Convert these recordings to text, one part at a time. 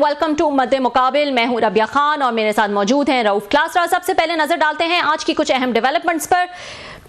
Welcome to मद्दे मुकाबिल। मैं हूं रबिया खान और मेरे साथ मौजूद हैं रऊफ क्लासरा। सबसे पहले नजर डालते हैं आज की कुछ अहम डेवलपमेंट्स पर।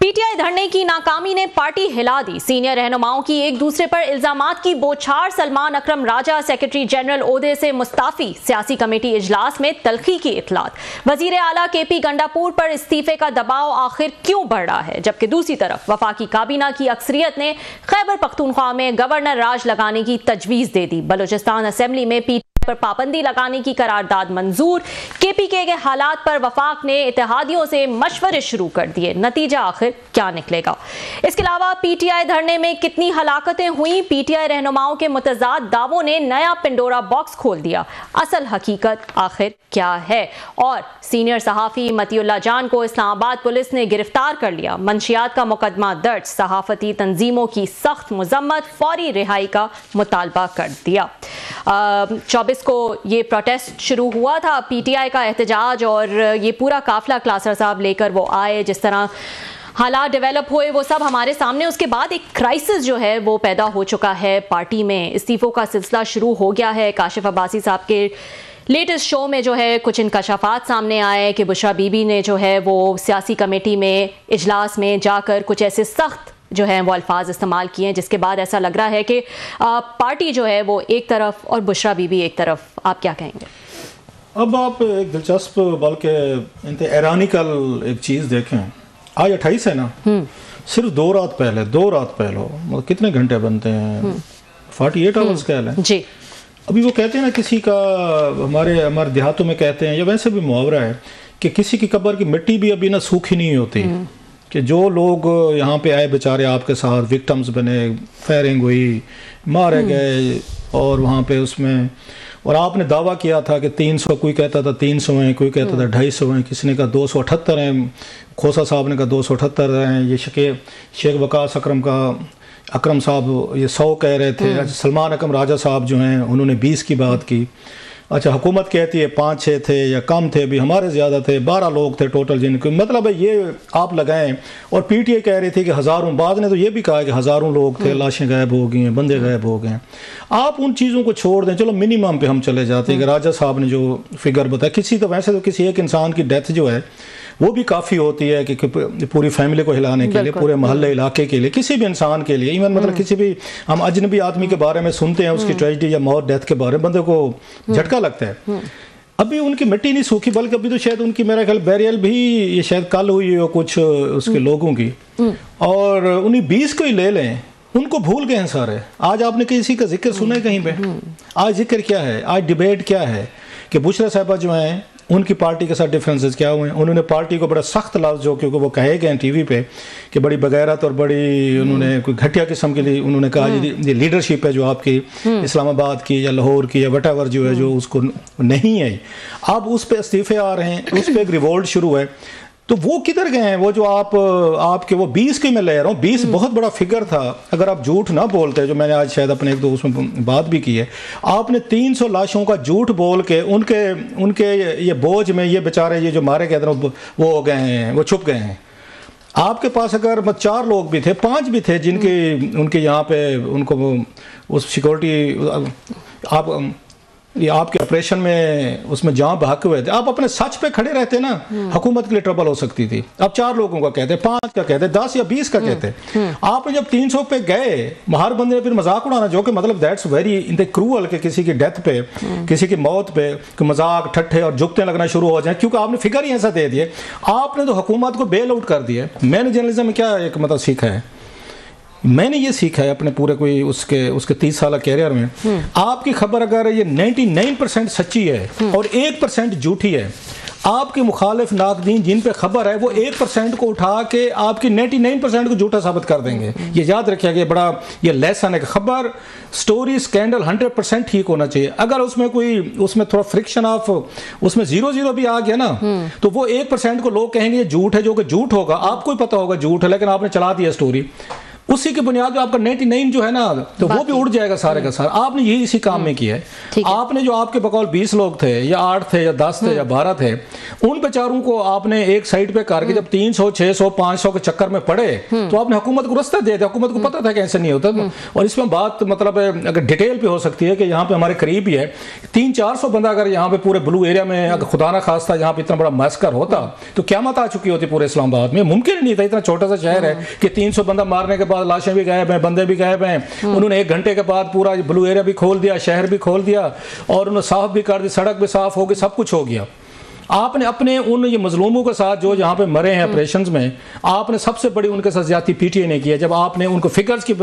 पीटीआई धरने की नाकामी ने पार्टी हिला दी। सीनियर रहनुमाओं की एक दूसरे पर इल्जामात की बौछार। सलमान अकरम राजा सेक्रेटरी जनरल ओहदे से मुस्ताफी। सियासी कमेटी इजलास में तल्खी की इतलात। वजीर आला केपी गंडापुर पर इस्तीफे का दबाव आखिर क्यों बढ़ रहा है, जबकि दूसरी तरफ वफाकी काबीना की अक्सरियत ने खैबर पख्तूनख्वा में गवर्नर राज लगाने की तजवीज दे दी। बलूचिस्तान असेंबली में पीटीआई पर पाबंदी लगाने की करारदाद मंजूर। केपीके के हालात पर वफाक ने इत्तेहादियों से मशवरे शुरू कर दिए। नतीजा आखिर क्या निकलेगा? इसके अलावा पीटीआई धरने में कितनी हलाकतें हुई, पीटीआई रहनुमाओं के मुतजाद दावों ने नया पिंडोरा बॉक्स खोल दिया। असल हकीकत आखिर क्या है? और सीनियर सहाफी मतीउल्लाह जान को इस्लामाबाद पुलिस ने गिरफ्तार कर लिया। मंशियात का मुकदमा दर्ज। सहाफती तंजीमों की सख्त मजम्मत। फौरी रिहाई का मुतालबा कर दिया। 24 को ये प्रोटेस्ट शुरू हुआ था, पीटीआई का एहतजाज, और ये पूरा काफिला क्लासर साहब लेकर वो आए। जिस तरह हालात डेवलप हुए वो सब हमारे सामने। उसके बाद एक क्राइसिस जो है वो पैदा हो चुका है पार्टी में। इस्तीफों का सिलसिला शुरू हो गया है। काशिफ अब्बासी साहब के लेटेस्ट शो में जो है कुछ इंकशाफात सामने आए कि बुशरा बीबी ने जो है वो सियासी कमेटी में इजलास में जाकर कुछ ऐसे सख्त जो है वो अल्फाज इस्तेमाल किए हैं, जिसके बाद ऐसा लग रहा है कि पार्टी जो है वो एक तरफ और बुशरा बीबी एक तरफ। आप क्या कहेंगे? अब आप एक दिलचस्प बल्कि हैरानिकल एक चीज़ देखें। आज 28 है ना, सिर्फ 2 रात पहले मतलब कितने घंटे बनते हैं? 48 आवर्स कह लें जी। अभी वो कहते हैं ना, किसी का हमारे देहातों में कहते हैं, या वैसे भी मुहावरा है कि किसी की कब्र की मिट्टी भी अभी ना सूखी नहीं होती। कि जो लोग यहाँ पे आए बेचारे आपके साथ विक्टिम्स बने, फायरिंग हुई, मारे गए, और वहाँ पे उसमें, और आपने दावा किया था कि 300, कोई कहता था 300 हैं, कोई कहता था 250 हैं, किसी ने कहा 278 हैं, खोसा साहब ने कहा 278 हैं, ये शेख वकास अकरम साहब ये 100 कह रहे थे। सलमान अकरम राजा साहब जो हैं उन्होंने 20 की बात की। अच्छा, हुकूमत कहती है 5-6 थे या कम थे, भी हमारे ज़्यादा थे, 12 लोग थे टोटल जिनके, मतलब है ये आप लगाएं। और पीटीआई कह रही थी कि हज़ारों, बाद ने तो ये भी कहा कि हज़ारों लोग थे, लाशें गायब हो गई हैं, बंदे गायब हो गए हैं। आप उन चीज़ों को छोड़ दें, चलो मिनिमम पे हम चले जाते हैं कि राजा साहब ने जो फिगर बताया, वैसे तो किसी एक इंसान की डेथ जो है वो भी काफ़ी होती है कि पूरी फैमिली को हिलाने के लिए, पूरे मोहल्ले इलाके के लिए, किसी भी इंसान के लिए, इवन मतलब किसी भी हम अजनबी आदमी के बारे में सुनते हैं, उसकी ट्रेजेडी या मौत, डेथ के बारे में, बंदे को झटका लगता है। अभी उनकी मिट्टी नहीं सूखी, बल्कि अभी तो शायद उनकी, मेरा ख्याल बैरियल भी ये शायद कल हुई हो कुछ उसके लोगों की, और उन्हीं 20 को ही ले लें, उनको भूल गए हैं सारे। आज आपने किसी का जिक्र सुना है कहीं पे? आज जिक्र क्या है? आज डिबेट क्या है कि बुशरा साहबा जो हैं उनकी पार्टी के साथ डिफरेंसेस क्या हुए हैं। उन्होंने पार्टी को बड़ा सख्त लफ्ज़, जो क्योंकि वो कहे गए हैं टीवी पे कि बड़ी बगैरत और बड़ी, उन्होंने कोई घटिया किस्म के लिए उन्होंने कहा ये लीडरशिप है जो आपकी इस्लामाबाद की या लाहौर की या वटावर जो है, जो उसको नहीं है। अब उस पर इस्तीफे आ रहे हैं, उस पर एक रिवोल्ट शुरू है। तो वो किधर गए हैं? वो जो आपके वो 20 की मैं ले रहा हूँ, 20 बहुत बड़ा फिगर था। अगर आप झूठ ना बोलते, जो मैंने आज शायद अपने एक दो उसमें बात भी की है, आपने 300 लाशों का झूठ बोल के उनके ये बोझ में ये बेचारे ये जो मारे गए थे वो हो गए हैं, वो छुप गए हैं। आपके पास अगर 4 लोग भी थे, 5 भी थे जिनके उनके यहाँ पे उनको उस सिक्योरिटी ये आपके ऑपरेशन में उसमें जहाँ बहक हुए थे, आप अपने सच पे खड़े रहते ना, हुकूमत के लिए ट्रबल हो सकती थी। अब 4 लोगों का कहते, 5 का कहते, 10 या 20 का कहते। आपने जब 300 पे गए, हर बंदे ने फिर मजाक उड़ाना, जो कि मतलब that's very in the cruel के किसी की डेथ पे, किसी की मौत पे मजाक ठट्ठे और जुगते लगना शुरू हो जाए, क्योंकि आपने फिगर ही ऐसा दे दिए। आपने तो हुकूमत को बेल आउट कर दिया। मैंने जर्नलिज्म में क्या एक मतलब सीखा है, मैंने ये सीखा है अपने पूरे कोई उसके 30 साल कैरियर में, आपकी खबर अगर ये 99% सच्ची है और 1% झूठी है, आपके मुखालिफ नाकदीन जिन पे खबर है वो 1% को उठा के आपकी 99% को झूठा साबित कर देंगे। ये याद रखिएगा, बड़ा ये लेसन है कि खबर, स्टोरी, स्कैंडल 100% ठीक होना चाहिए। अगर उसमें थोड़ा फ्रिक्शन ऑफ उसमें 0-0 भी आ गया ना, तो वो 1% को लोग कहेंगे ये झूठ है, जो कि झूठ होगा, आपको ही पता होगा झूठ है, लेकिन आपने चला दिया स्टोरी। उसी की बुनियाद पे आपका 99 जो है ना, तो वो भी उड़ जाएगा सारे का सारा। आपने यही इसी काम में किया है। आपने जो आपके बकौल 20 लोग थे या 8 थे या 10 थे या 12 थे, उन बेचारों को आपने एक साइड पे करके जब 300 600 500 के चक्कर में पड़े तो आपने हुकूमत को रास्ता दे दिया। हुकूमत को पता था कि ऐसे नहीं होता। और इसमें बात मतलब अगर डिटेल पे हो सकती है कि यहाँ पे हमारे करीब ही है 300-400 बंदा अगर यहाँ पे पूरे ब्लू एरिया में अगर खुदा ना खास्ता यहाँ पे इतना बड़ा मैस्कर होता तो क़यामत आ चुकी होती पूरे इस्लामाबाद में। मुमकिन नहीं था, इतना छोटा सा शहर है कि 300 बंदा मारने के बाद लाशें भी गायब हैं, बंदे भी गायब हैं। उन्होंने 1 घंटे के बाद पूरा ब्लू एरिया भी खोल दिया, शहर भी खोल दिया और उन्होंने साफ भी कर दी, सड़क भी साफ हो गई, सब कुछ हो गया। आपने अपने उन ये मजलूमों के साथ जो यहाँ पे मरे हैं ऑपरेशंस में, आपने सबसे बड़ी उनके साथ ज्यादती पीटीआई ने की है। जब आपने उनको फिगर्स की,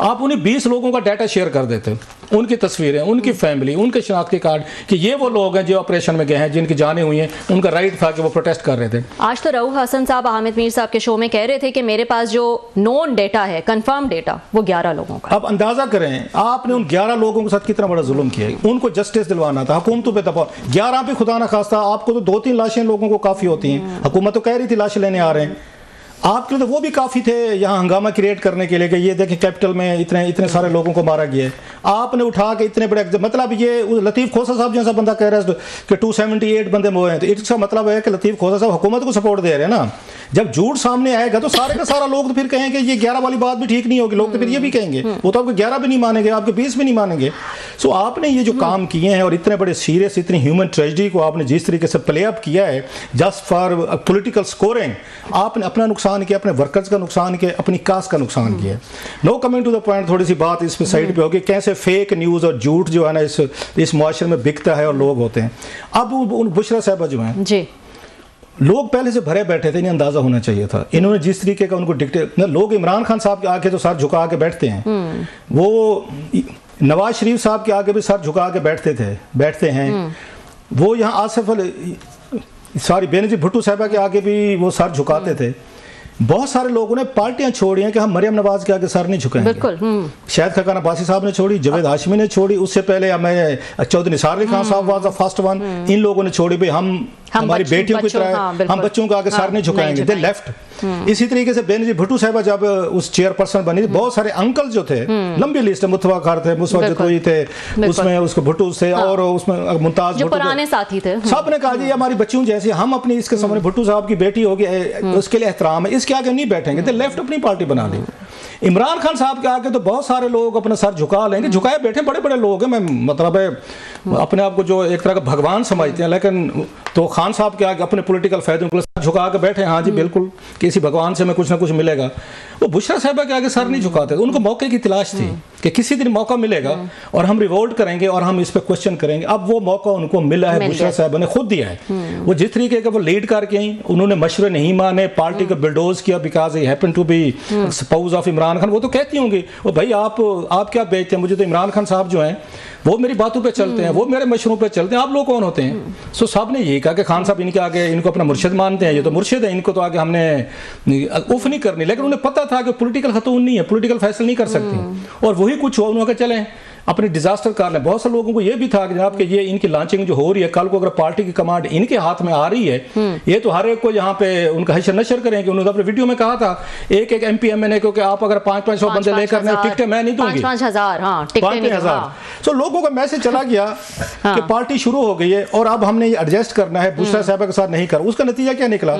आप उन्हें 20 लोगों का डाटा शेयर कर देते, उनकी तस्वीरें, उनकी फैमिली, उनके शनाख्ती कार्ड कि ये वो लोग हैं जो ऑपरेशन में गए हैं, जिनकी जानें हुई हैं, उनका राइट था कि वो प्रोटेस्ट कर रहे थे। आज तो रऊफ हसन साहब हामिद मीर साहब के शो में कह रहे थे कि मेरे पास जो नोन डेटा है, कंफर्म डेटा, वो 11 लोगों का। अब अंदाजा करें आपने उन 11 लोगों के साथ कितना बड़ा जुल्म किया है। उनको जस्टिस दिलवाना था, हुकूमतों पे दबाव। 11 पे खुदा ना खास्ता आपको तो 2-3 लाशें लोगों को काफी होती हैं। हुकूमत तो कह रही थी लाशें लेने आ रहे हैं, आपके लिए तो वो भी काफ़ी थे यहाँ हंगामा क्रिएट करने के लिए कि ये देखें कैपिटल में इतने सारे लोगों को मारा गया है। आपने उठा के इतने बड़े, मतलब ये लतीफ़ खोसा साहब जैसा बंदा कह रहा है कि 278 बंदे मोए हैं, तो इसका मतलब है कि लतीफ़ खोसा साहब हुकूमत को सपोर्ट दे रहे हैं ना। जब झूठ सामने आएगा तो सारे का सारा लोग तो फिर कहेंगे ये 11 वाली बात भी ठीक नहीं होगी, लोग तो फिर ये भी कहेंगे, वो तो आपके 11 भी नहीं मानेंगे, आपके 20 भी नहीं मानेंगे। सो आपने ये जो काम किए हैं और इतने बड़े सीरियस, इतनी ह्यूमन ट्रेजेडी को आपने जिस तरीके से प्ले अप किया है जस्ट फॉर पॉलिटिकल स्कोरिंग, आपने अपना नुकसान किया, अपने वर्कर्स का नुकसान किया, अपनी कास्ट का नुकसान किया। Now coming to the point, थोड़ी सी बात इस पे साइड पे होगी, कैसे फेक न्यूज़ और झूठ जो है ना इस मुआशरे में बिकता है और लोग होते हैं। अब बुशरा साहबा जो हैं जी, लोग पहले से भरे बैठे थे, इन्हें अंदाजा होना चाहिए था। इन्होंने जिस तरीके का उनको डिक्टेट, लोग इमरान खान साहब के आगे तो सर झुका के बैठते हैं, वो नवाज शरीफ साहब के आगे भी सर झुका के बैठते हैं, वो यहाँ आसिफ बेनजीर भुट्टो साहबा के आगे भी वो सर झुकाते थे। बहुत सारे लोगों ने पार्टियां छोड़ी हैं कि हम मरियम नवाज के आगे सर नहीं झुकाएंगे। बिल्कुल। शायद खकान अब्बासी साहब ने छोड़ी, जावेद हाशमी ने छोड़ी, उससे पहले हमें चौधरी निसार अली खान साहब वाज द फर्स्ट वन। इन लोगों ने छोड़ी, भाई हम हमारी बेटियों की तरह हम बच्चों को आगे सर नहीं झुकाएंगे, दे लेफ्ट। इसी तरीके से बेनजीर भुट्टो साहब जब उस चेयरपर्सन बनी, बहुत सारे अंकल जो थे, लंबी लिस्ट है, मुतवा खार थे, मुसवत जतोई थे, उसमें उसके भुट्टो थे और उसमें मुमताज पुराने साथी थे, सब ने कहा जी हमारी बच्चियों जैसी, हम अपनी इसके सामने भुट्टो साहब की बेटी होगी, उसके लिए एहतराम है, इसके आगे नहीं बैठेंगे, तो लेफ्ट अपनी पार्टी बना ली। इमरान खान साहब के आगे तो बहुत सारे लोग अपना सर झुका लेंगे, झुकाए बैठे बड़े बड़े लोग हैं, मैं मतलब है अपने आप को जो एक तरह का भगवान समझते हैं, लेकिन तो खान साहब के आगे अपने पॉलिटिकल फायदों के लिए झुका के बैठे, हाँ जी बिल्कुल किसी भगवान से हमें कुछ ना कुछ मिलेगा। वो बुशरा साहबा के आगे सर नहीं झुकाते, उनको मौके की तलाश थी कि किसी दिन मौका मिलेगा और हम रिवोल्ट करेंगे और हम इस पर क्वेश्चन करेंगे। अब वो मौका उनको मिला है, बुशरा साहबा ने खुद दिया है। वो जिस तरीके का वो लीड करके आई, उन्होंने मशवरे नहीं माने, पार्टी को बिल्डोज किया because he happen to be spouse of Imran Khan. वो तो कहती होंगी वो भाई आप क्या बेचते हैं, मुझे तो इमरान खान साहब जो हैं वो मेरी बातों पे चलते हैं, वो मेरे मशवरों पे चलते हैं, आप लोग कौन होते हैं। सो साहब ने यही कहा कि खान साहब इनके आगे, इनको अपना मुर्शिद मानते हैं, ये तो मुर्शिद है, इनको तो आगे हमने उफ नहीं करनी। लेकिन उन्हें पता था कि पॉलिटिकल खतून नहीं है, पॉलिटिकल फैसले नहीं कर सकती, और वही कुछ हुआ, उन्होंने कहा चलें अपने डिजास्टर कर लें। बहुत सारे लोगों को ये भी था कि जनाब कि ये इनकी लॉन्चिंग जो हो रही है, कल को अगर पार्टी की कमांड इनके हाथ में आ रही है, ये तो हर एक को यहाँ पे उनका हशर नशर करेंगे। उन्होंने अपने वीडियो में कहा था एक MP MNA को कि आप अगर 500 बंदे लेकर टिकटें मैं नहीं दूंगी, 5,000। तो लोगों का मैसेज चला गया कि पार्टी शुरू हो गई है और अब हमने ये एडजस्ट करना है, बुशरा साहबा के साथ नहीं कर। उसका नतीजा क्या निकला,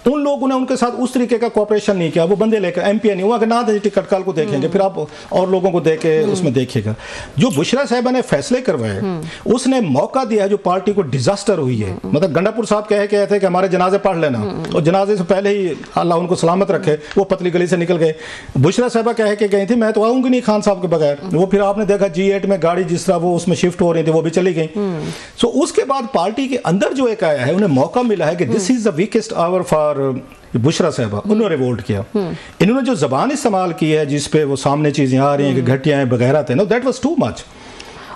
उन लोगों ने उनके साथ उस तरीके का कोऑपरेशन नहीं किया, वो बंदे लेकर MP नहीं हुआ कि ना दे टिकट, कल को देखेंगे, फिर आप और लोगों को दे के उसमें देखिएगा। जो बुशरा साहबा ने फैसले करवाए, उसने मौका दिया जो पार्टी को डिजास्टर हुई है। मतलब गंडापुर साहब कहे थे कि हमारे जनाजे पढ़ लेना, और जनाजे से पहले ही अल्लाह उनको सलामत रखे वो पतली गली से निकल गए। बुशरा साहबा कह के गई थी मैं तो आऊंगी नहीं खान साहब के बगैर। वो फिर आपने देखा G8 में गाड़ी जिस तरह वो उसमें शिफ्ट हो रही थी, वो भी चली गई। सो उसके बाद पार्टी के अंदर जो एक आया है, उन्हें मौका मिला है कि this is the weakest hour for Bushra साहबा। उन्होंने रिवोल्ट किया, इन्होंने जो जबान इस्तेमाल की है जिसपे वो सामने चीजें आ रही हैं कि घटिया है वगैरह थे, know that was too much.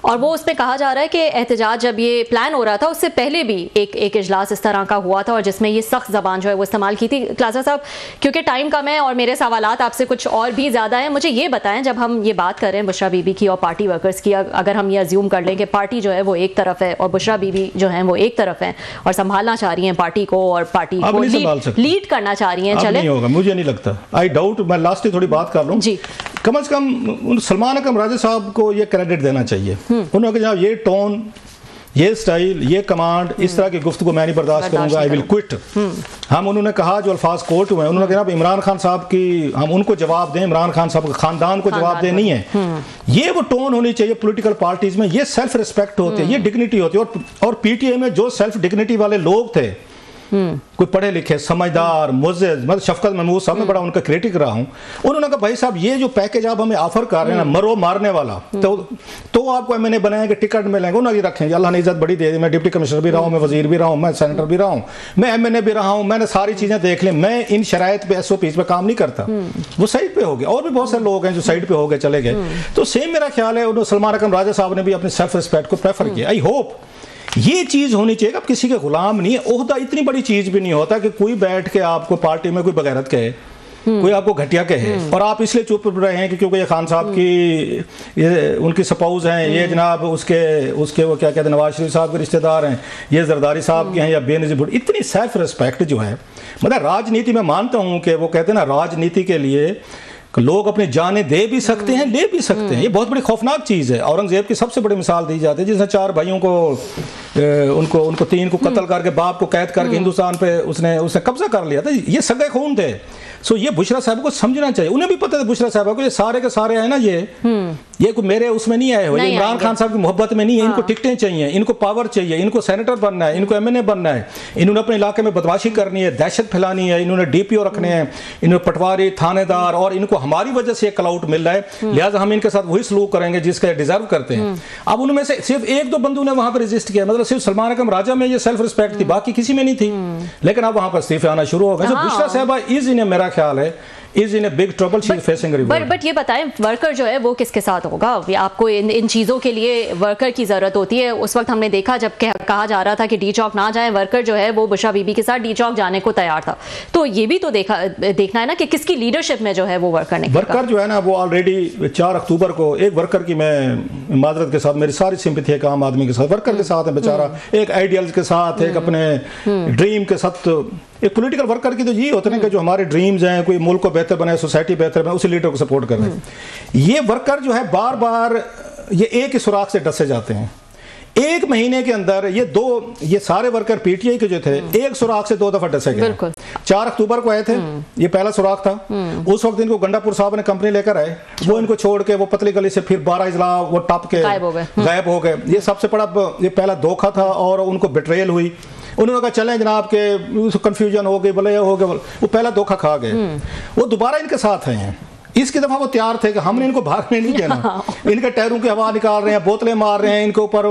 और वो उसमें कहा जा रहा है कि एहतजाज जब ये प्लान हो रहा था उससे पहले भी एक इजलास इस तरह का हुआ था और जिसमें ये सख्त ज़बान जो है वो इस्तेमाल की थी। क्लासा साहब, क्योंकि टाइम कम है और मेरे सवालात आपसे कुछ और भी ज़्यादा हैं, मुझे ये बताएं, जब हम ये बात कर रहे हैं बुशरा बीबी की और पार्टी वर्कर्स की, अगर हम ये अज्यूम कर लें कि पार्टी जो है वो एक तरफ है और बुशरा बीबी जो है वो एक तरफ है और संभालना चाह रही हैं पार्टी को और पार्टी को लीड करना चाह रही हैं, चले, नहीं होगा, मुझे नहीं लगता। I doubt. मैं लास्ट थोड़ी बात कर लूं जी। कम से कम सलमान अकरम राजा साहब को ये क्रेडिट देना चाहिए। उन्होंने कहा ये टोन, ये स्टाइल, ये कमांड, इस तरह की गुफ्तगू मैं नहीं बर्दाश्त करूंगा, आई विल क्विट। हम उन्होंने कहा जो अल्फाज कोर्ट हुए, उन्होंने कहा इमरान खान साहब की हम उनको जवाब दें, इमरान खान साहब के खानदान को जवाब दें, नहीं है। ये वो टोन होनी चाहिए पॉलिटिकल पार्टीज में। ये सेल्फ रिस्पेक्ट होती है, ये डिग्निटी होती है। और पीटीआई में जो सेल्फ डिग्निटी वाले लोग थे, कोई पढ़े लिखे समझदार मुअज़्ज़ज़, मतलब शफकत महमूद साहब में बड़ा उनका क्रिटिक रहा हूं, उन्होंने कहा भाई साहब ये जो पैकेज आप हमें ऑफर कर रहे हैं ना, मरो मारने वाला, तो आपको एमएनए बनाएंगे, टिकट मिलेंगे, उन्होंने रखेंगे। अल्लाह ने इज्जत बड़ी दे दी। मैं डिप्टी कमिश्नर भी रहा हूं, मैं वजीर भी रहा हूं, मैं सेनेटर भी रहा हूं, मैं एमएनए भी रहा हूं, मैंने सारी चीजें देख ली। मैं इन शराइत पे एसओपीज पे काम नहीं करता। वो साइड पे हो गए, और भी बहुत सारे लोग हैं जो साइड पे हो गए, चले गए। तो सेम मेरा ख्याल है सलमान अकरम राजा साहब ने भी अपने सेल्फ रिस्पेक्ट को प्रेफर किया। आई होप ये चीज होनी चाहिए। अब किसी के गुलाम नहीं है। ओहदा इतनी बड़ी चीज भी नहीं होता कि कोई बैठ के आपको पार्टी में कोई बगैरत कहे, कोई आपको घटिया कहे और आप इसलिए चुप रहे हैं कि क्योंकि ये खान साहब की ये उनकी सपोज हैं, ये जनाब उसके वो क्या कहते हैं नवाज शरीफ साहब के रिश्तेदार हैं, ये जरदारी साहब के हैं या बेनज़ीर भुट्टो। इतनी सेल्फ रिस्पेक्ट जो है, मतलब राजनीति में मानता हूं कि वो कहते हैं ना, राजनीति के लिए लोग अपनी जानें दे भी सकते हैं, ले भी सकते हैं। ये बहुत बड़ी खौफनाक चीज़ है। औरंगजेब की सबसे बड़ी मिसाल दी जाती है, जिसने 4 भाइयों को उनको 3 को कत्ल करके बाप को कैद करके हिंदुस्तान पे उसने कब्जा कर लिया था। ये सगे खून थे। सो ये बुशरा साहब को समझना चाहिए। उन्हें भी पता था बुशरा साहब को ये सारे के सारे हैं ना, ये कोई मेरे उसमें नहीं आए हो, ये इमरान खान साहब की मोहब्बत में नहीं है। इनको टिकटें चाहिए, इनको पावर चाहिए, इनको सेनेटर बनना है, इनको एमएनए बनना है, इन्होंने अपने इलाके में बदमाशी करनी है, दहशत फैलानी है, इन्होंने डीपीओ रखने हैं, इन्होंने पटवारी थानेदार, और इनको हमारी वजह से क्लाउट मिल रहा है, लिहाजा हम इनके साथ वही सलूक करेंगे जिसका डिजर्व करते हैं। अब उनमें से सिर्फ 1-2 बंदों ने वहां पर रेजिस्ट किया, मतलब सिर्फ सलमान अकरम राजा में ये सेल्फ रिस्पेक्ट थी, बाकी किसी में नहीं थी। लेकिन अब वहां पर इस्तीफे आना शुरू हो गए। बुशरा साहबा इज इन, मेरा ख्याल है is in a big trouble, she is facing a reward. But ये बताएं, वर्कर जो है वो किसके साथ होगा? आपको इन चीज़ों के लिए वर्कर की ज़रूरत होती है। उस वक्त हमने देखा जब कहा जा रहा था कि डी चौक ना जाए, वर्कर जो है वो बुशरा बीबी के साथ डी चौक जाने को तैयार था। तो ये भी तो देखना है ना कि किसकी लीडरशिप में जो है वो वर्कर जो है ना, वो ऑलरेडी 4 अक्टूबर को एक वर्कर की, मैं माजरत के साथ मेरी सारी सिंपैथी है आम आदमी के साथ, वर्कर के साथ है बेचारा, एक आइडियल्स के साथ, एक अपने ड्रीम के साथ। एक पॉलिटिकल वर्कर की तो यही होता है कि जो हमारे ड्रीम्स हैं, कोई मुल्क को बेहतर बनाए, सोसाइटी बेहतर बनाए, उसी लीडर को सपोर्ट कर रहे हैं। ये वर्कर जो है बार बार ये एक ही सुराख से डसे जाते हैं। 1 महीने के अंदर ये सारे वर्कर पीटीआई के जो थे, एक सुराख से 2 दफा डसे गए। 4 अक्टूबर को आए थे, ये पहला सुराख था। उस वक्त इनको गंडापुर साहब ने कंपनी लेकर आए, वो इनको छोड़ के वो पतली गली से फिर 12 इजला वो टप के गायब हो गए। ये सबसे बड़ा ये पहला धोखा था और उनको बिट्रेयल हुई। उन्होंने कहा चलें जनाब के कंफ्यूजन हो गई, बोले हो गए, वो पहला धोखा खा गए। वो दोबारा इनके साथ आए हैं। इसकी दफा वो तैयार थे कि हमने इनको भागने नहीं देना। इनके टायरों की हवा निकाल रहे हैं, बोतलें मार रहे हैं, इनके ऊपर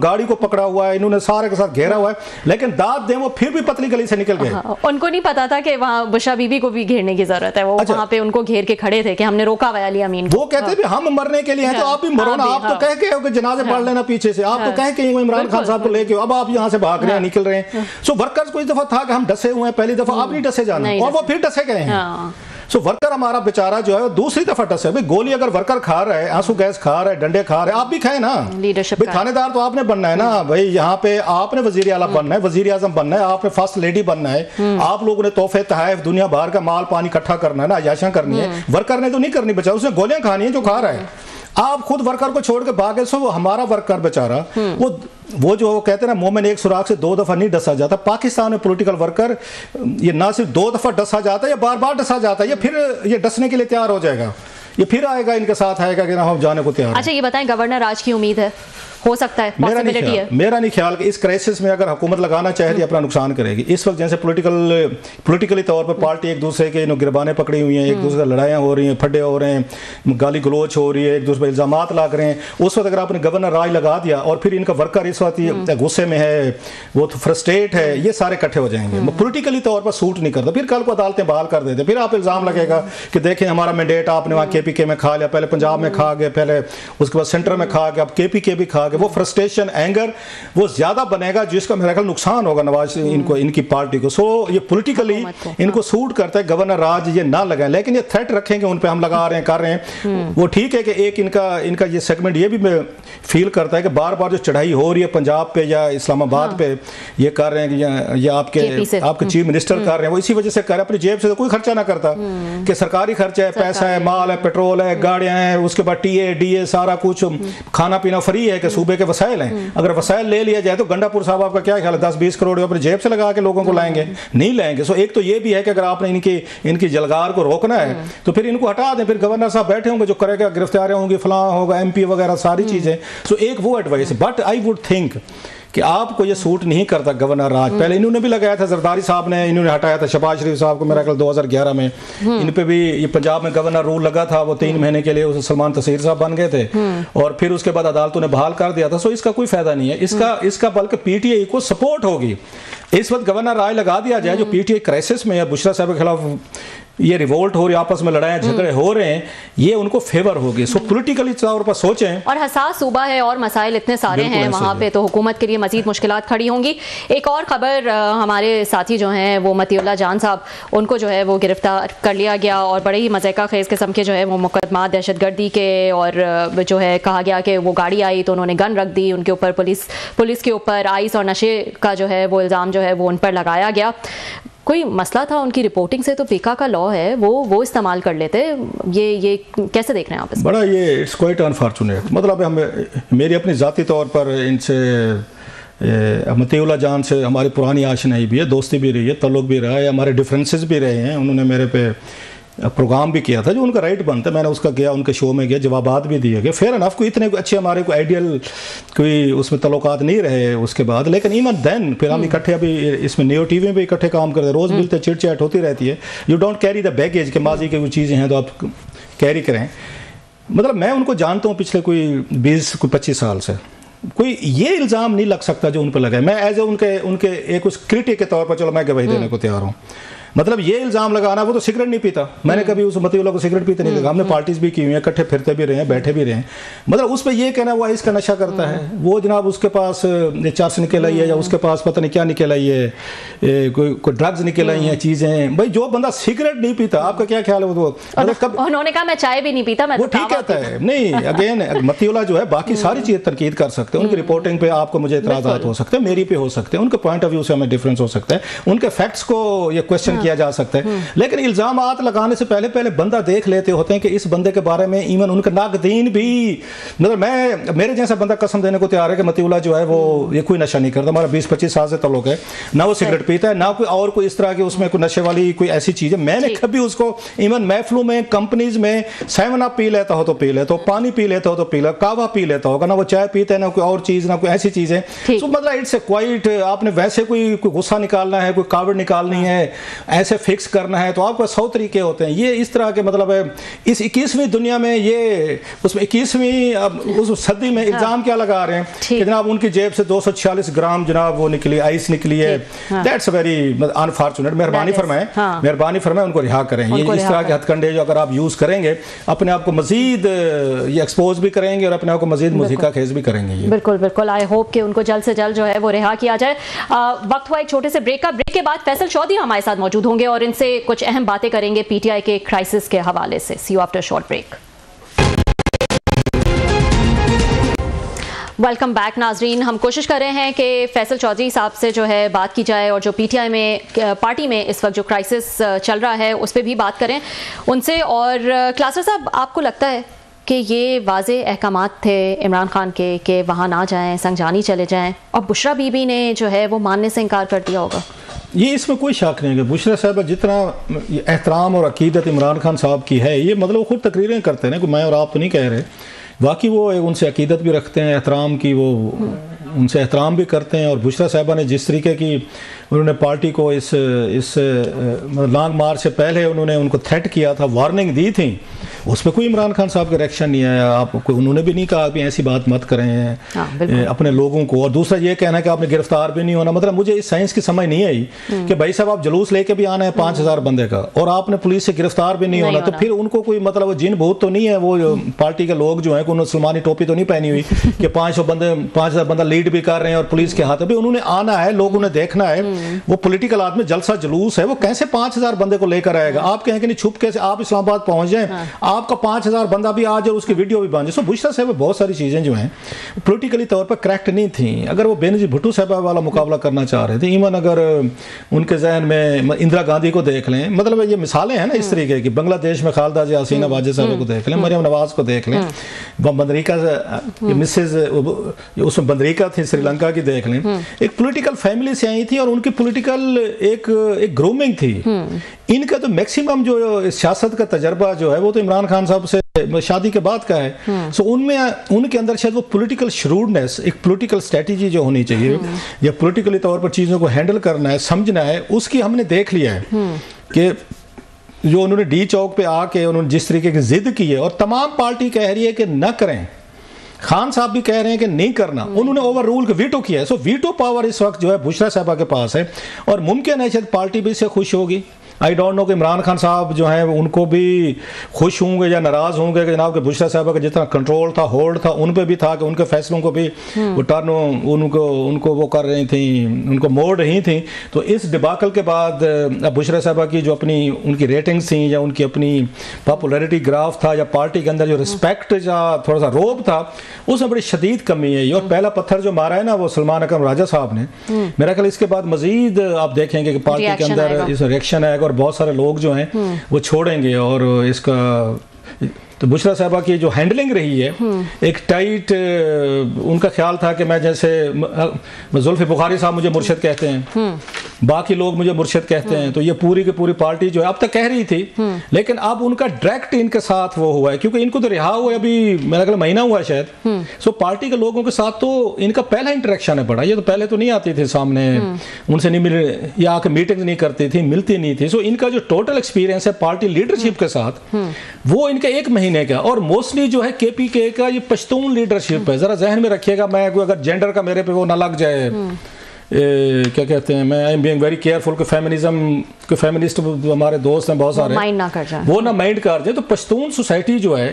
गाड़ी को पकड़ा हुआ है, इन्होंने सारे के साथ घेरा हुआ है, लेकिन दाद दें वो फिर भी पतली गली से निकल गए। उनको नहीं पता था कि वहाँ बुशरा बीबी को भी घेरने की जरूरत है। वो वहाँ पे उनको घेर के खड़े थे कि हमने रोका हुआ अली अमीन। वो कहते थे हम मरने के लिए हैं तो आप भी मरो ना। आप तो कह के जनाजे पढ़ लेना पीछे से, आप तो कह के इमरान खान साहब को लेके, अब आप यहाँ से भाग रहे हैं, निकल रहे हैं। सो वर्कर्स को इस दफा था कि हम डसे हुए हैं पहली दफा, अब नहीं डसे जाना, और वो फिर डसे गए हैं। सो वर्कर हमारा बेचारा जो है दूसरी दफा डसे। भाई गोली अगर वर्कर खा रहा है, आंसू गैस खा रहा है, डंडे खा रहे हैं, आप भी खाए ना। लीडरशिप थानेदार तो आपने बनना है ना भाई, यहाँ पे आपने वजीर आला बनना है, वजीर आजम बनना है, आपने फर्स्ट लेडी बनना है, आप लोगों ने तोहफे तहफ दुनिया भर का माल पानी इकट्ठा करना है ना, आयाशा करनी है। वर्कर ने तो नहीं करनी बेचारा, उसने गोलियां खानी है जो खा रहा है। आप खुद वर्कर को छोड़ के भागे। सो हमारा वर्कर बेचारा वो जो कहते हैं ना, मोमिन एक सुराख से 2 दफा नहीं डसा जाता। पाकिस्तान में पॉलिटिकल वर्कर ये ना सिर्फ 2 दफा डसा जाता है, या बार बार डसा जाता है, ये फिर ये डसने के लिए तैयार हो जाएगा, ये फिर आएगा, इनके साथ आएगा कि ना हम जाने को तैयार। अच्छा ये बताएं, गवर्नर राज की उम्मीद है? हो सकता है, पॉसिबिलिटी है। मेरा नहीं ख्याल कि इस क्राइसिस में अगर हुकूमत लगाना चाहे तो अपना नुकसान करेगी। इस वक्त जैसे पॉलिटिकली तौर पर पार्टी एक दूसरे के गिरबानें पकड़ी हुई हैं, एक दूसरे से लड़ाइयाँ हो रही हैं, फड्डे हो रहे हैं, गाली गलोच हो रही है, एक दूसरे पर इल्जाम लग रहे हैं, उस वक्त अगर आपने गवर्नर राज लगा दिया और फिर इनका वर्कर इस वक्त गुस्से में है, वो तो फ्रस्ट्रेट है, ये सारे इकट्ठे हो जाएंगे। पॉलिटिकली तौर पर सूट नहीं करता, फिर कल को अदालतें बहाल कर देते, फिर आप इल्जाम लगेगा कि देखें हमारा मैंडेट आपने वहाँ KPK में खा लिया, पहले पंजाब में खा गए, पहले उसके बाद सेंटर में खा गया, अब KPK भी खा गए। वो फ्रस्ट्रेशन, एंगर वो ज्यादा बनेगा, जिसका मेरा ख्याल नुकसान होगा नवाज इनको, इनकी पार्टी को। सो ये पॉलिटिकली इनको सूट करता है गवर्नर राज ये ना लगाए, लेकिन ये थ्रेट रखेंगे उन पे, हम लगा रहे हैं, कर रहे हैं। वो ठीक है कि एक इनका ये सेगमेंट ये भी फील करता है कि बार बार जो चढ़ाई हो रही है पंजाब पे या इस्लामाबाद पे, ये कर रहे हैं कि आपके चीफ मिनिस्टर कर रहे हैं, वो इसी वजह से कर रहे हैं, अपनी जेब से तो कोई खर्चा ना करता, कि सरकारी खर्चा है, पैसा है, माल है, पेट्रोल है, गाड़ियां हैं, उसके बाद TA DA सारा कुछ, खाना पीना फ्री है, कि सूबे के वसाइल हैं। अगर वसाइल ले लिया जाए तो गंडापुर साहब आपका क्या ख्याल है, 10-20 करोड़ अपनी जेब से लगा के लोगों को लाएंगे? नहीं लाएंगे। सो एक तो ये भी है कि अगर आपने इनकी जलगार को रोकना है तो फिर इनको हटा दें, फिर गवर्नर साहब बैठे होंगे, जो करेगा गिरफ्तारियां होंगी, फलां होगा, MP वगैरह सारी चीजें। सो एक वो advice, but I would think कि आपको ये सूट नहीं करता गवर्नर राज। पहले इन्होंने भी लगाया था, जरदारी साहब ने इन्होंने हटाया था, शहबाज शरीफ साहब को मेरा ख्याल 2011 में इन पे भी ये पंजाब में गवर्नर रूल लगा था, वो 3 महीने के लिए उसे सलमान तसीर साहब बन गए थे और फिर उसके बाद अदालतों ने बहाल कर दिया था। सो इसका कोई फायदा नहीं है, इसका बल्कि PTI को सपोर्ट होगी। इस वक्त गवर्नर राज लगा दिया जाए, जो PTI क्राइसिस में है, बुशरा साहब के खिलाफ ये रिवोल्ट हो रही, आपस में लड़ाइयाँ झगड़े हो रहे हैं, ये उनको फेवर होगी। सो पॉलिटिकली तौर पर सोचें, और हसास सूबा है और मसाइल इतने सारे हैं वहाँ पे, तो हुकूमत के लिए मजीद मुश्किलात खड़ी होंगी। एक और खबर, हमारे साथी जो हैं वो मतीउल्लाह जान साहब, उनको जो है वो गिरफ्तार कर लिया गया और बड़े ही मज़ाक़ा खेज़ किस्म के जो है वो मुकदमा दहशतगर्दी के, और जो है कहा गया कि वो गाड़ी आई तो उन्होंने गन रख दी, उनके ऊपर पुलिस के ऊपर आइस और नशे का जो है वो इल्ज़ाम जो है वो उन पर लगाया गया। कोई मसला था उनकी रिपोर्टिंग से, तो पीका का लॉ है वो इस्तेमाल कर लेते। ये कैसे देख रहे हैं आप इसको? बड़ा ये इट्स क्वाइट अनफॉर्चुनेट। मतलब मेरी अपनी ज़ाती तौर पर इनसे मतीउल्लाह जान से हमारी पुरानी आशनाई भी है, दोस्ती भी रही है, तल्लुक़ भी रहा है, हमारे डिफरेंसेस भी रहे हैं। उन्होंने मेरे पे प्रोग्राम भी किया था, जो उनका राइट बनता है, मैंने उसका किया, उनके शो में गया, जवाबात भी दिए गए। फेयर एनफ, कोई इतने अच्छे हमारे को आइडियल कोई उसमें तल्लुकात नहीं रहे उसके बाद, लेकिन इवन देन फिर हम इकट्ठे अभी इसमें Neo TV में भी इकट्ठे काम करते, रोज़ मिलते, चिट चैट होती रहती है। You don't carry the baggage के माजी की कुछ चीज़ें हैं तो आप कैरी करें। मतलब मैं उनको जानता हूँ पिछले कोई 20-25 साल से, कोई ये इल्ज़ाम नहीं लग सकता जो उन पर लगा है। मैं एज ए उनके एक उस क्रिटिक के तौर पर चलो मैं गवाही देने को तैयार हूँ। मतलब ये इल्ज़ाम लगाना, वो तो सिगरेट नहीं पीता, मैंने कभी उस मतीउल्लाह को सिगरेट पीते नहीं देखा, हमने पार्टीज भी की हुई हैं, इकट्ठे फिरते भी रहे हैं, बैठे भी रहे हैं। मतलब उस पर ये कहना वो इसका नशा करता है, वो जनाब उसके पास चर्च निकल आई है या उसके पास पता नहीं क्या निकल आई है, कोई ड्रग्स निकल आई हैं चीज़ें। भाई जो बंदा सिगरेट नहीं पीता, आपका क्या ख्याल है? वो मतलब उन्होंने कहा मैं चाय भी नहीं पीता, मैं वो ठीक कहता है। नहीं, अगेन मतीउल्लाह जो है बाकी सारी चीज़ें तनकीद कर सकते हैं, उनकी रिपोर्टिंग पे आपको मुझे इतराज़ात हो सकते हैं, मेरी पे हो सकते हैं, उनके पॉइंट ऑफ व्यू से हमें डिफरेंस हो सकता है, उनके फैक्ट्स को ये क्वेश्चन किया जा सकता है। लेकिन इल्जामात लगाने से पहले बंदा देख लेते होते हैं कि इस बंदे के बारे में, इवन उनका नाकदीन भी, मतलब मेरे जैसा बंदा कसम देने को तैयार है कि मतीउल्लाह जो है वो ये कोई नशा नहीं करता, हमारा 20-25 साल से ताल्लुक है, ना वो सिगरेट पीता है, ना कोई इस तरह की उसमें कोई नशे वाली कोई ऐसी चीज़ है। मैंने कभी उसको इवन महफिलों में, कंपनीज में 7 अप पी लेता हो तो पी लेता हो, पानी पी लेता हो तो पी ले, कावा पी लेता होगा, ना वो चाय पीता है, ना कोई और चीज़, ना कोई ऐसी चीज़ है। तो मतलब इट्स ए क्वाइट, आपने वैसे कोई गुस्सा निकालना है, कोई कावड़ निकालनी है, ऐसे फिक्स करना है तो आपको 100 तरीके होते हैं। ये इस तरह के मतलब है इस 21वीं दुनिया में, ये उसमें 21वीं उस सदी में इल्जाम क्या लगा रहे हैं कि जनाब उनकी जेब से 246 ग्राम जनाब वो निकली, आइस निकली है। That's very unfortunate. मेहरबानी फरमाएं उनको रिहा करें। ये इस तरह के हथकंडे जो अगर आप यूज करेंगे अपने आप को मजीद ये एक्सपोज भी करेंगे और अपने आप को मजीद मुज़ीका खेज भी करेंगे। बिल्कुल बिल्कुल, आई होप कि उनको जल्द से जल्द जो है वो रिहा किया जाए। वक्त हुआ एक छोटे से ब्रेक का। ब्रेक के बाद फैसल चौधरी हमारे साथ मौजूद होंगे और इनसे कुछ अहम बातें करेंगे PTI के क्राइसिस के हवाले से। See you after short break. Welcome back नाजरीन। हम कोशिश कर रहे हैं कि फैसल चौधरी साहब से जो है बात की जाए और जो PTI में पार्टी में इस वक्त जो क्राइसिस चल रहा है उस पर भी बात करें उनसे। और क्लासर साहब, आपको लगता है कि ये वाज़े अहकामात थे इमरान खान के कि वहाँ ना जाएं, संजानी चले जाएं, और बुशरा बीबी ने जो है वो मानने से इनकार कर दिया होगा? ये इसमें कोई शक नहीं है। बुशरा साहब जितना एहतराम और अकीदत इमरान खान साहब की है, ये मतलब खुद तकरीरें करते हैं, कोई मैं और आप तो नहीं कह रहे वाकई वो उनसे अकीदत भी रखते हैं, एहतराम की, वो उनसे एहतराम भी करते हैं। और बुशरा साहिबा ने जिस तरीके की उन्होंने पार्टी को इस लॉन्ग मार्च से पहले उन्होंने उनको थ्रेट किया था, वार्निंग दी थी, उस पर कोई इमरान खान साहब का रिएक्शन नहीं आया। आपको उन्होंने भी नहीं कहा कि ऐसी बात मत करें अपने लोगों को। और दूसरा ये कहना है कि आपने गिरफ्तार भी नहीं होना, मतलब मुझे इस साइंस की समझ नहीं आई कि भाई साहब आप जुलूस लेके भी आना है 5000 बंदे का और आपने पुलिस से गिरफ्तार भी नहीं होना, तो फिर उनको कोई मतलब जिन भूत तो नहीं है वो पार्टी के लोग जो है, उन्होंने सलमानी टोपी तो नहीं पहनी हुई कि 5000 बंदा लीड भी कर रहे हैं और पुलिस के हाथ में। उन्होंने आना है, लोगों ने देखना है, वो पॉलिटिकल आदमी जलसा जुलूस है, वो कैसे 5000 बंदे को लेकर आएगा। आप कहेंगे नहीं छुप कैसे आप इस्लामाबाद पहुंच जाए, आपका 5000 बंदा भी आ जाए, उसकी वीडियो भी बन जाए। सो बुशरा साहब बहुत सारी चीजें जो हैं पॉलिटिकली तौर पर करेक्ट नहीं थी। अगर वो बेनजीर भुट्टो साहब वाला मुकाबला करना चाह रहे थे, इवन अगर उनके जहन में इंदिरा गांधी को देख लें, मतलब ये मिसालें हैं ना इस तरीके की, बांग्लादेश में खालिदा जिया हसीना वाजेद साहब को देख लें, मरियम नवाज को देख लें, बंदरीका मिसेज उसमें बंदरीका थी श्रीलंका की देख लें, एक पॉलिटिकल फैमिली से आई थी और उनकी पॉलिटिकल एक ग्रूमिंग थी। इनका तो मैक्सिमम जो सियासत का तजर्बा जो है वो तो इमरान खान साहब से शादी के बाद का है। सो उनमें उनके अंदर शायद वो पॉलिटिकल श्रूडनेस, एक पॉलिटिकल स्ट्रेटजी जो होनी चाहिए या पॉलिटिकली तौर पर चीज़ों को हैंडल करना है, समझना है, उसकी हमने देख लिया है कि जो उन्होंने डी चौक पे आके उन्होंने जिस तरीके की जिद की है और तमाम पार्टी कह रही है कि न करें, खान साहब भी कह रहे हैं कि नहीं करना, उन्होंने ओवर रूल के वीटो किया है। सो वीटो पावर इस वक्त जो है बुशरा साहबा के पास है और मुमकिन है शायद पार्टी भी इससे खुश होगी। आई डोंट नो कि इमरान खान साहब जो हैं उनको भी खुश होंगे या नाराज़ होंगे कि जनाब के बुशरा साहबा का जितना कंट्रोल था, होल्ड था, उन पे भी था कि उनके फैसलों को भी वो टर्न उनको वो कर रही थी, उनको मोड़ रही थी। तो इस डिबाकल के बाद अब बुशरा साहबा की जो अपनी उनकी रेटिंग्स थी या उनकी अपनी पॉपुलैरिटी ग्राफ था या पार्टी के अंदर जो रिस्पेक्ट या थोड़ा सा रोब था, उसमें बड़ी शदीद कमी है। और पहला पत्थर जो मारा है ना वो सलमान अकरम राजा साहब ने, मेरा ख्याल इसके बाद मजीद आप देखेंगे कि पार्टी के अंदर इस रिएक्शन आएगा और बहुत सारे लोग जो हैं वो छोड़ेंगे। और इसका तो बुशरा साहबा की जो हैंडलिंग रही है, एक टाइट उनका ख्याल था कि मैं जैसे जुल्फ़ी बुखारी साहब मुझे मुर्शिद कहते हैं, बाकी लोग मुझे मुर्शिद कहते हैं, तो ये पूरी की पूरी पार्टी जो है अब तक कह रही थी, लेकिन अब उनका डायरेक्ट इनके साथ वो हुआ है क्योंकि इनको तो रिहा हुआ अभी मेरा ख्याल महीना हुआ है शायद। सो पार्टी के लोगों के साथ तो इनका पहला इंटरेक्शन है बड़ा, ये तो पहले तो नहीं आती थी सामने, उनसे नहीं मिल या आके मीटिंग नहीं करती थी, मिलती नहीं थी। सो इनका जो टोटल एक्सपीरियंस है पार्टी लीडरशिप के साथ वो इनका 1 महीने का। और मोस्टली जो है केपीके का ये पश्तून लीडरशिप है, जरा जहन में रखिएगा, मैं अगर जेंडर का मेरे पे वो ना लग जाए, क्या कहते हैं, मैं I am being very careful कि फेमिनिज्म के फेमिनिस्ट हमारे दोस्त हैं बहुत सारे, माइंड ना कर जाए, वो ना माइंड कर जाए। तो पश्तून सोसाइटी जो है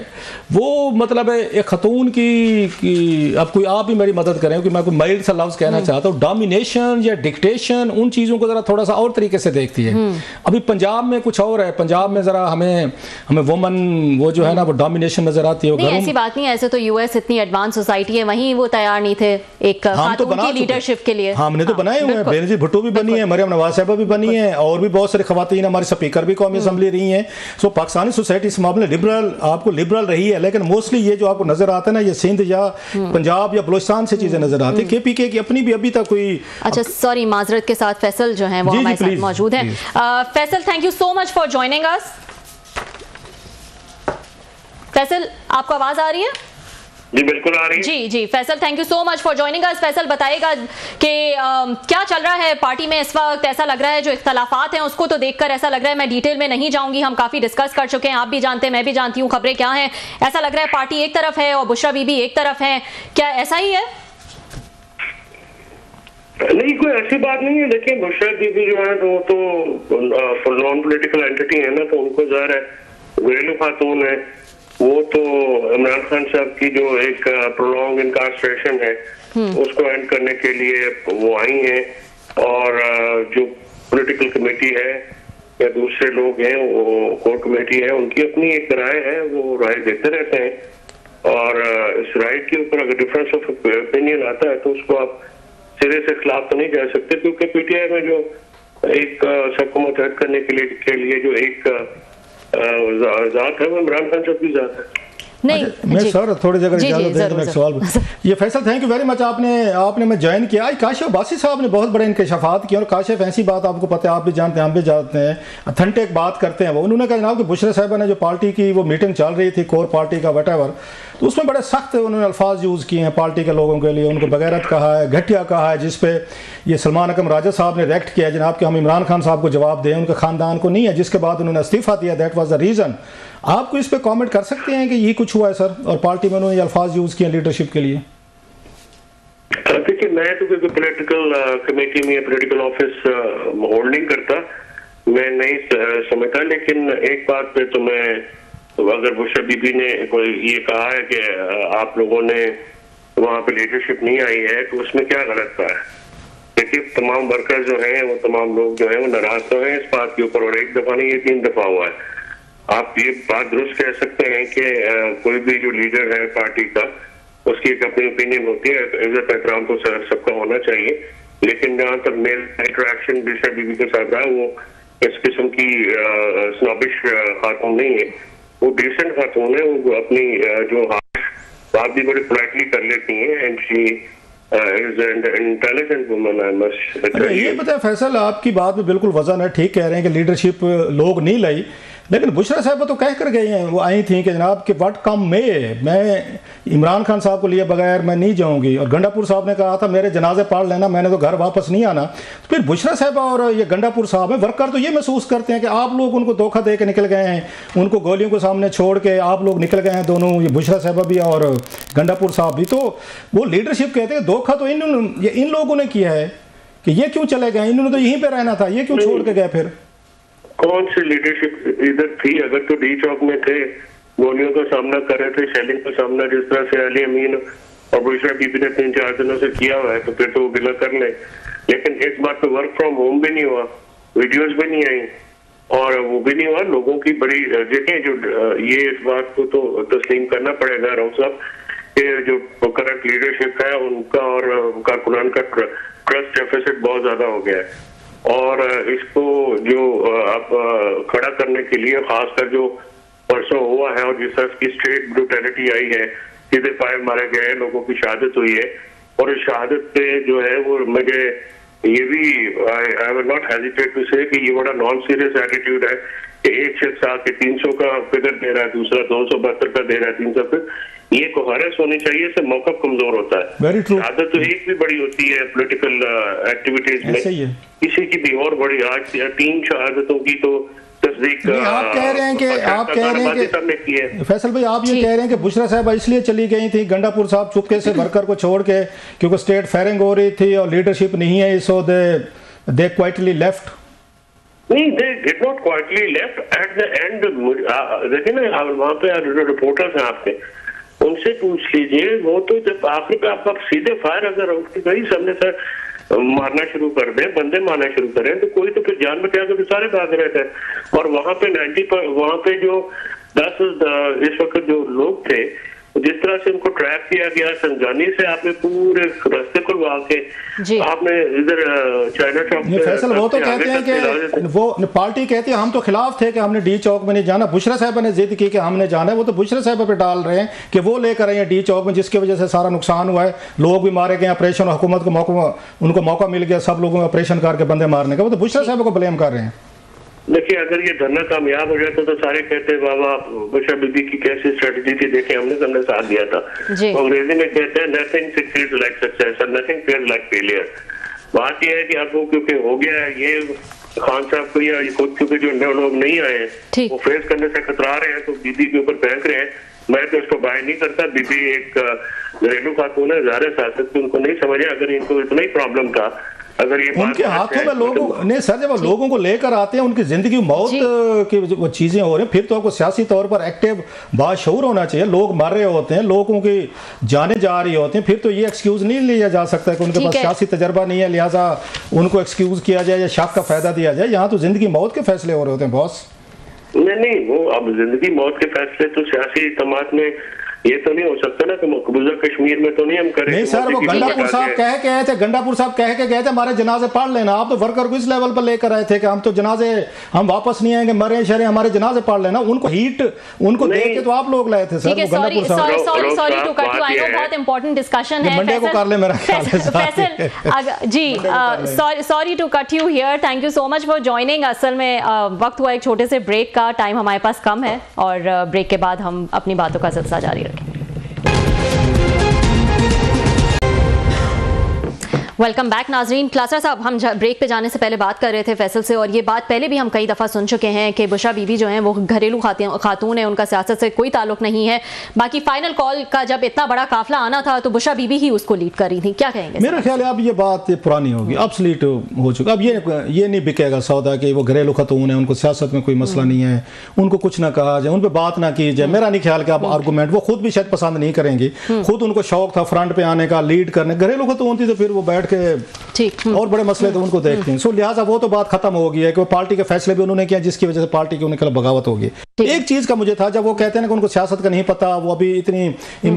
वो मतलब है एक खतून की अब कोई आप भी मेरी मदद करें कि मैं कोई माइल्ड सा लफ्ज कहना चाहता हूँ, डोमिनेशन या डिक्टेशन उन चीज़ों को जरा थोड़ा सा और तरीके से देखती है। अभी पंजाब में कुछ और है, पंजाब में जरा हमें वुमन वो जो है ना वो डोमिनेशन नजर आती है। नहीं ऐसी बात नहीं है, ऐसे तो यूएस इतनी एडवांस सोसाइटी है, वहीं वो तैयार नहीं थे एक खातून की लीडरशिप के लिए। हमने तो बनाए हुए हैं, बेनजीर भुट्टो भी बनी है, मरियम नवाज साहिबा भी बनी है, और भी बहुत सारी खवातीन हमारी स्पीकर भी कौमी असेंबली रही हैं। सो पाकिस्तानी सोसाइटी इस मामले लिबरल आपको लिबरल रही है, लेकिन मोस्टली ये जो आपको नजर आता है ना ये सिंध या पंजाब या बलूचिस्तान से चीजें नजर आती है। केपीके की अपनी भी अभी तक कोई अच्छा सॉरी माजरत के साथ फैसल जो है वो हमारे साथ मौजूद है। Faisal thank you so much for joining us. Faisal आपको आवाज आ रही है? जी बिल्कुल आ रही है। जी Faisal thank you so much for joining us. Faisal बताइएगा कि क्या चल रहा है पार्टी में इस वक्त? ऐसा लग रहा है जो इख्तलाफात हैं उसको तो देखकर ऐसा लग रहा है, मैं डिटेल में नहीं जाऊंगी, हम काफी डिस्कस कर चुके हैं, आप भी जानते हैं मैं भी जानती हूँ खबरें क्या हैं। ऐसा लग रहा है पार्टी एक तरफ है और बुशरा बीबी एक तरफ है, क्या ऐसा ही है? नहीं कोई ऐसी बात नहीं है। देखिए बुशरा बीबी जो है वो तो नॉन पॉलिटिकल एंटिटी है ना, तो उनको ज़ाहिर है घरेलू खातून है, वो तो इमरान खान साहब की जो एक प्रोलॉन्ग इनकार्सरेशन है उसको एंड करने के लिए वो आई हैं, और जो पॉलिटिकल कमेटी है या दूसरे लोग हैं वो कोर कमेटी है, उनकी अपनी एक राय है, वो राय देते रहते हैं। और इस राय के ऊपर अगर डिफरेंस ऑफ ओपिनियन आता है तो उसको आप सिरे से खिलाफ तो नहीं जा सकते, क्योंकि पीटीआई में जो एक सबको मुतहद करने के लिए जो एक जात है वो इमरान खान साहब की जात है। नहीं मैं सर थोड़ी जगह इजाजत दें तो एक सवाल ये Faisal thank you very much आपने मैं ज्वाइन किया। आज काशिफ अब्बासी साहब ने बहुत बड़े इंकशाफात किए, और काशिफ ऐसी बात आपको पता है, आप भी जानते हैं हम भी जानते हैं, अथेंटिक बात करते हैं वो। उन्होंने कहा जनाब कि बुशरा साहिबा ने जो पार्टी की वो मीटिंग चल रही थी कोर पार्टी का वटेवर, तो उसमें बड़े सख्त उन्होंने अल्फाज यूज़ किए हैं पार्टी के लोगों के लिए, उनको बगैरत कहा है, घटिया कहा है, जिस पे ये सलमान अकरम राजा साहब ने रिएक्ट किया जनाब कि हम इमरान खान साहब को जवाब दें, उनके ख़ानदान को नहीं है, जिसके बाद उन्होंने इस्तीफ़ा दिया। That was the reason. आपको इस पर कमेंट कर सकते हैं कि ये कुछ हुआ है सर, और पार्टी में उन्होंने ये अल्फाज यूज़ किए लीडरशिप के लिए? देखिए, मैं तो कोई पोलिटिकल कमेटी में पोलिटिकल ऑफिस होल्ड नहीं करता, मैं नहीं समझता, लेकिन एक बात पे तो मैं, अगर बुशरा बीबी ने कोई ये कहा है कि आप लोगों ने वहाँ पे लीडरशिप नहीं आई है, तो उसमें क्या गलत था? देखिए, तमाम वर्कर जो हैं, वो तमाम लोग जो हैं वो नाराज तो हैं इस बात के ऊपर, और एक दफा नहीं, ये 3 दफा हुआ है। आप ये बात दुरुस्त कह सकते हैं कि कोई भी जो लीडर है पार्टी का, उसकी एक अपनी ओपिनियन होती है, इज्जत एहतराम तो सबका होना चाहिए, लेकिन जहाँ तक मेरा इंटरेक्शन बुशरा बीबी के साथ रहा, वो इस किस्म की स्नॉबिश खातून नहीं है, वो डिसेंट खातून है, वो अपनी जो बात भी बड़ी पोलाइटली कर लेती हैं, and she is an intelligent woman, I must. ये पता है फैसल, आपकी बात में बिल्कुल वजन है, ठीक कह रहे हैं कि लीडरशिप लोग नहीं लाई, लेकिन बुशरा साहब तो कह कर गई हैं, वो आई थी कि जनाब कि व्हाट कम में, मैं इमरान खान साहब को लिए बगैर मैं नहीं जाऊंगी, और गंडापुर साहब ने कहा था मेरे जनाजे पढ़ लेना, मैंने तो घर वापस नहीं आना। तो फिर बुशरा साहब और ये गंडापुर साहब हैं, वर्कर तो ये महसूस करते हैं कि आप लोग उनको धोखा दे के निकल गए हैं, उनको गोलियों के सामने छोड़ के आप लोग निकल गए हैं दोनों, ये बुशरा साहब भी और गंडापुर साहब भी। तो वो लीडरशिप कहते हैं धोखा तो इन लोगों ने किया है कि ये क्यों चले गए, इन्होंने तो यहीं पर रहना था, ये क्यों छोड़ के गए? फिर कौन सी लीडरशिप इधर थी? अगर तो डी चौक में थे, गोलियों का सामना कर रहे थे, शेलिंग का सामना जिस तरह से अली अमीन और बुशरा बीबी ने 3-4 दिनों से किया हुआ है, तो फिर तो वो गिला कर ले। लेकिन इस बात पे वर्क फ्रॉम होम भी नहीं हुआ, वीडियोस भी नहीं आई, और वो भी नहीं हुआ। लोगों की बड़ी देखें, जो ये इस बात को तो तस्लीम करना पड़ेगा राव साहब कि जो करंट लीडरशिप है उनका और कारकुनान का ट्रस्ट डेफिसिट बहुत ज्यादा हो गया है, और इसको जो आप खड़ा करने के लिए खासकर जो परसों हुआ है और जिस तरह की स्ट्रेट ब्रूटैलिटी आई है, सीधे फायर मारे गए, लोगों की शहादत हुई है, और इस शहादत पे जो है वो मुझे ये भी I will not hesitate to say कि ये बड़ा नॉन सीरियस एटीट्यूड है कि एक शख्स आके 300 का फिगर दे रहा है, दूसरा 272 का दे रहा है, 300 पे, ये कोहेरेंस होनी चाहिए, इससे मौका कमजोर होता है। शहादत तो एक भी बड़ी होती है पॉलिटिकल एक्टिविटीज में, किसी की भी और बड़ी, आज 3 शहादतों की तो तस्दीक आप कह रहे हैं कि फैसल भाई आप ये कह रहे हैं कि बुशरा साहब इसलिए चली गई थी, गंडापुर साहब चुपके से वर्कर को छोड़ के, क्योंकि स्टेट फायरिंग हो रही थी और लीडरशिप नहीं है, सो दे क्वाइटली लेफ्ट। नहीं, they did not quietly left at the end। देखिए ना, वहाँ पे रिपोर्टर्स हैं आपके, उनसे पूछ लीजिए, वो तो जब आखिर पे आप सीधे फायर अगर गई सामने से मारना शुरू कर दें, बंदे मारना शुरू करें, तो कोई तो फिर जान बचा के सारे भाग रहे थे। और वहाँ पे 90 वहाँ पे जो 10 इस वक्त जो लोग थे, जिस तरह से उनको ट्रैप किया गया, संजानी से आपने पूरे रास्ते खुलवा के आपने इधर चाइना चौक में, फैसल वो तो कहते हैं कि वो पार्टी कहती है हम तो खिलाफ थे कि हमने डी चौक में नहीं जाना, बुशरा साहब ने जिद की कि हमने जाना है, वो तो बुशरा साहब पे डाल रहे हैं कि वो लेकर आए हैं डी चौक में, जिसकी वजह से सारा नुकसान हुआ है, लोग भी मारे गए, ऑपरेशन हुकूमत को उनको मौका मिल गया सब लोगों को ऑपरेशन करके बंदे मारने का, वो तो बुशरा साहब को ब्लेम कर रहे हैं। देखिए, अगर ये धरना कामयाब हो जाता तो सारे कहते हैं बाबा बुशरा बीबी की कैसी स्ट्रेटजी थी, देखे हमने साथ दिया था। अंग्रेजी में कहते हैं नथिंग सक्सीड्स लाइक सक्सेस और नथिंग फेल्स लाइक फेलियर। बात यह है कि आपको क्योंकि हो गया है ये खान साहब को, या खुद क्योंकि जो लोग नहीं आए हैं वो फेस करने से कतरा रहे हैं, तो बीबी के ऊपर फेंक रहे हैं। मैं तो इसको बाय नहीं करता। बीबी एक घरेलू खातून है, ज़ाहिर साथ उनको नहीं समझे, अगर इनको इतना ही प्रॉब्लम था, अगर ये उनके हाथों में लोगों ने सर जब लोगों को लेकर आते हैं, उनकी जिंदगी मौत की वो चीजें हो रही हैं, फिर तो आपको सियासी तौर पर एक्टिव बाशऊर होना चाहिए। लोग मर रहे होते हैं, लोगों की जाने जा रही होती हैं, फिर तो ये एक्सक्यूज नहीं लिया जा सकता कि उनके पास सियासी तजर्बा नहीं है लिहाजा उनको एक्सक्यूज किया जाए या शक का फायदा दिया जाए। यहाँ तो जिंदगी मौत के फैसले हो रहे होते हैं बॉस। नहीं, वो अब जिंदगी मौत के फैसले तो सियासी तमात में ये तो नहीं हो सकता ना कि मकबूजा कश्मीर में तो नहीं हम करें। नहीं सर, वो गंडापुर साहब कह के गए थे, गंडापुर साहब कह के गए थे हमारे जनाजे पढ़ लेना। आप तो वर्कर को इस लेवल पर लेकर आए थे कि हम तो जनाजे हम वापस नहीं आएंगे, मरे शरे हमारे जनाजे पढ़ लेना। उनको हीट उनको देख के तो आप लोग लाए थे सर। गंडापुर साहब sorry to cut you, I know बहुत इंपॉर्टेंट डिस्कशन है, मंडे को कर ले मेरा ख्याल है जी। Sorry to cut you here, thank you so much for joining. असल में वक्त हुआ एक छोटे से ब्रेक का, टाइम हमारे पास कम है और ब्रेक के बाद हम अपनी बातों का सिलसिला जारी रखेंगे। वेलकम बैक नाजरीन। क्लासरा साहब, हम ब्रेक पे जाने से पहले बात कर रहे थे फैसल से, और ये बात पहले भी हम कई दफ़ा सुन चुके हैं कि बुशरा बीबी जो हैं वो घरेलू खातून है, उनका सियासत से कोई ताल्लुक नहीं है। बाकी फाइनल कॉल का जब इतना बड़ा काफिला आना था तो बुशरा बीबी ही उसको लीड कर रही थी। क्या कहेंगे? मेरा ख्याल है अब ये बात पुरानी होगी, ऑब्सोलीट हो चुका। अब ये नहीं बिकेगा सौदा कि वो घरेलू खातून है, उनको सियासत में कोई मसला नहीं है, उनको कुछ ना कहा जाए, उन पर बात ना की जाए। मेरा नहीं ख्याल कि अब आर्गूमेंट वो खुद भी शायद पसंद नहीं करेंगे। खुद उनको शौक था फ्रंट पे आने का, लीड करने। घरेलू खातून थी तो फिर वो बैठ के और बड़े मसले तो उनको देखते हैं। सो लिहाजा वो तो बात खत्म हो गई है कि वो पार्टी के फैसले भी उन्होंने किया जिसकी वजह से पार्टी की उनके खिलाफ बगावत होगी। एक चीज का मुझे था, जब वो कहते हैं ना कि उनको सियासत का नहीं पता, वो अभी इतनी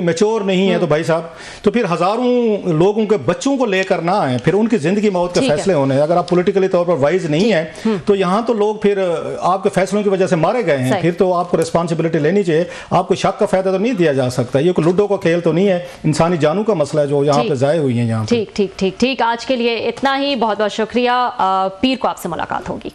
मैच्योर नहीं है, तो भाई साहब तो फिर हजारों लोगों के बच्चों को लेकर ना आए, फिर उनकी जिंदगी मौत के फैसले होने। अगर आप पॉलिटिकली तौर पर वाइज नहीं है तो यहाँ तो लोग फिर आपके फैसलों की वजह से मारे गए हैं, फिर तो आपको रिस्पॉन्सिबिलिटी लेनी चाहिए। आपको शक का फायदा तो नहीं दिया जा सकता। ये कोई लूडो का खेल तो नहीं है, इंसानी जानों का मसला है जो यहाँ पे जाए हुई है। यहाँ ठीक। आज के लिए इतना ही। बहुत बहुत शुक्रिया। पीर को आपसे मुलाकात होगी।